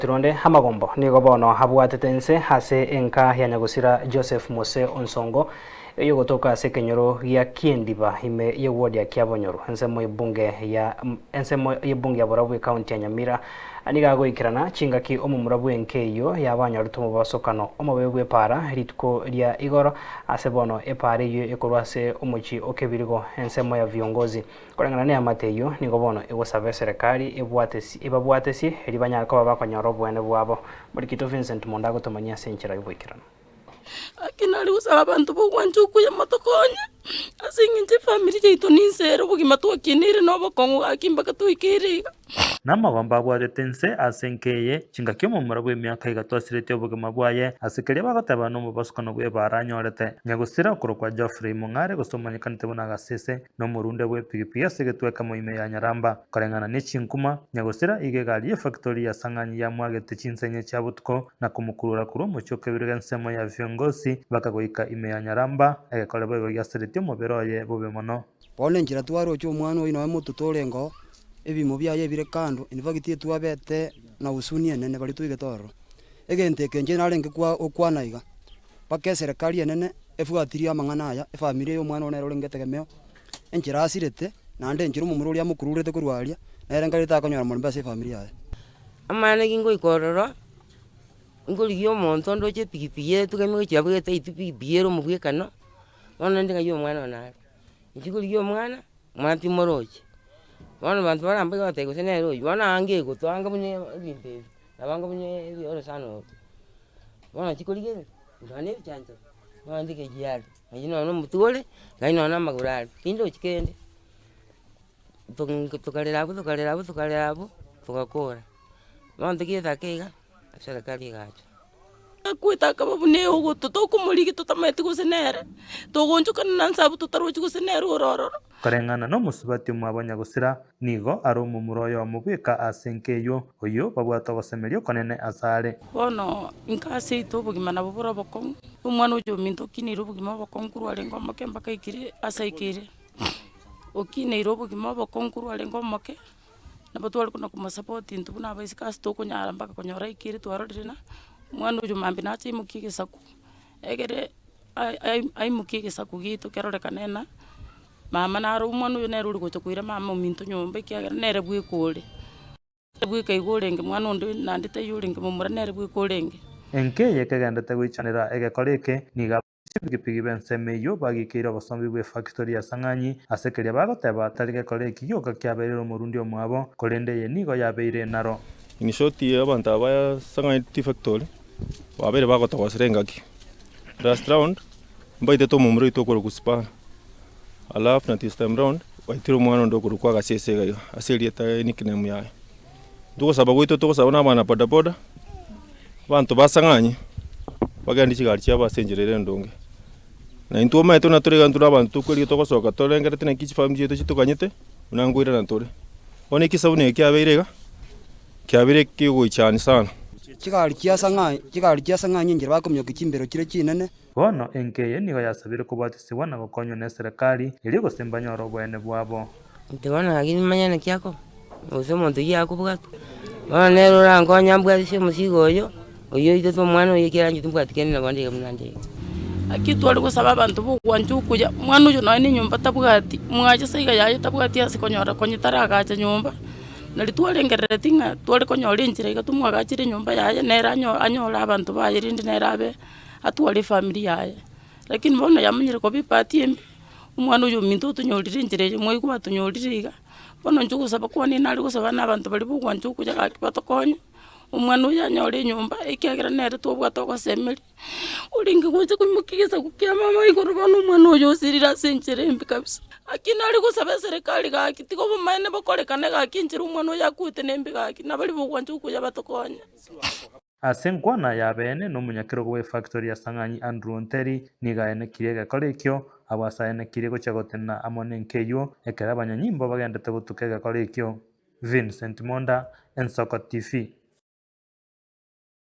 Tironde hamagombo nigo bono habwatetense hase enka ya Nyagusira Joseph Mose Onsongo yo gotoka ase kenyoro gya Kiendiba ime ye ward ya Kiabonyoro ensemo y'ebunge ya Borabu county ya Nyamira aniga goikirana chingaki omumurabu enkeyo yabanya rutumo basokano omobebwe para ritko lya igoro ase bono epare yo ekorwase omochi okebirigo ensemo ya viongozi korengana ne amateyo nigo bono egosabe serikali ebabwatesi eribanya ko bakonyoro bwene bwabo muri kito Vincent Mondago tomanya senchera yoboikirana akinali usaba abantu bugwanjuku ya matokonya asinginje family jaito ninsero bugima twakinire nobo kongu akimba katwikiriga namagomba abwatetense asenkeye chingakio mumura bwe myaka igatwasirete obugima bwaye asikere bagotaba no mubasukano bwe baranyorete Nyagusira kurokwa Geoffrey Mungare gosomanyikanite bona gasese no murunde bwe pigipiga asegetweka moime ya Nyaramba korengana n'echinkuma Nyagusira igegaliye factory ya Sang'anyi ya mwagete chinsenye cha butko na kumukurura kuro muchoke birega nsemo ya viongozi bakagoika ime ya Nyaramba egekoreba igo yaserete muberoye bube mono bone njira twaro cyo mwana ino mututorengo ebimo byaye bire kando inivagiti twabete na usuni enene bali tuigetoro egente kenje narenge kwa okwanaiga pake serikali enene efuatiria mang'ana aya efamily yo mwana onero rengetegemeo enjira asirete nande njira mumuro lya mukururete kurwalia narengarita akonyora muri base family aya amana gingo ikororo ngoli yo monto ndoche pigipiye tugemwe cyabwete itipigiyero mubwekano ona ndinga yo mwana onare ikigoli yo mwana mwanti moroche bana bantu baramba batego senero bana ange go twanga bunye bimbe nabanga bunye yoro sano bana chikolige ndane chanzo bandike jiyali ayino no mutule ngayino na magurali kindo chikende tukalera tukakora banda kieta kega serikali gacho kwita kabune ugo tutokumuliki tutamete gusenere togonjukana nansabu tutarochi gusenere ororo korengana no musubati mwabo Nyagusira nigo ari omumuroyo omubika asenkeyo oyo babwata gosemerio konene asare bono inkase ito bugima nabo bora bokong umwana ujo minto kiniro bugima bokong kurwale ngoma kemba kaikire asaikire okiniro bugima bokong kurwale ngoma ke nabo twali kuna kumasupport intu na baisika sto kunyara mpaka kunyora ikire twarorina mwana ujo mambi na chi mukige saku egere ai mukige saku gitu kerore kanena mama naro umwana uyo nero uri gochokwira mama minto nyombe kiagera nere bwikure bwikaigurenge mwana undo nandite yuringe mumura nere bwikurenge enkeye kegendete gwichanira egekoreke niga pigipigi bensemeyo bagikira bosombi bwe factory ya Sang'anyi asekeria bagoteba tarige koreki yoka kyaberero murundi omwabo korende ye nigo yabeire naro in short abantu abaya Sang'anyi factory wabere bagotoka serengaki last round mbaite to mumuro itokoro kuspa alafu na this time round waitiro mwana ndo kurukwa gasese gayo aserieta nickname yae duko sababu ito toko sabona bana boda boda bantu basanganye bagandi chigari cya basenjerere ndonge na intu maito na tore gantu abantu kweli toko soka tore ngere tena kichi family yeto chitokanyete unangwira na tore one kisabune kyabeirega kyabire kigo cyane sana chigari kya Sang'anyi njira bakomyoka kimbero kire kinene bono enkeye nigo yasabire kubwatisiwa na gokonywa ne serikali iri gusembanya orobwene bwabo ndibona agini manyana kyako ose muntu yako bwato bana nero rango nyambwatise musigo oyo ito mwana oyo kirangi tumbwatikene na bandi munande akitwali gusaba abantu bugwanjukuya mwana uyo nawe ni nyumba tabwati mwaje saiga yaje tabwati asikonyora konyitara agacha nyumba nali twalengerere tinga twali konyora injira igatumwa agachire nyumba yaje nera anyora abantu bayirindi nerabe atwali family yaye lakini bona yamenyire ko bipati embi umwana uyu minto tunyorire injire mwe kwa tunyoririga bona njugusaba ko ni nali gusaba nabantu bali bugwanjuku ya kibatokonya umwana uyu anyore nyumba ikiagira nere tobwata ko semeli ulingi kuze kumukigeza kukia mama igoro bona umwana uyu sirira senjire embi kabisa akina ali gusaba serikali gaki tiko bumaine bokorekane gaki injire umwana uyu akute nembi gaki nabali bugwanjuku ya batokonya asenkwana yabene n'umunyakiro we factory ya Sang'anyi Andrew Onteri nigaene kirega korekyo abasayene kirego cyagotena amonenkeyo ekera abanyanyimbo bagendete gutukega korekyo Vincent Monda Ensoko TV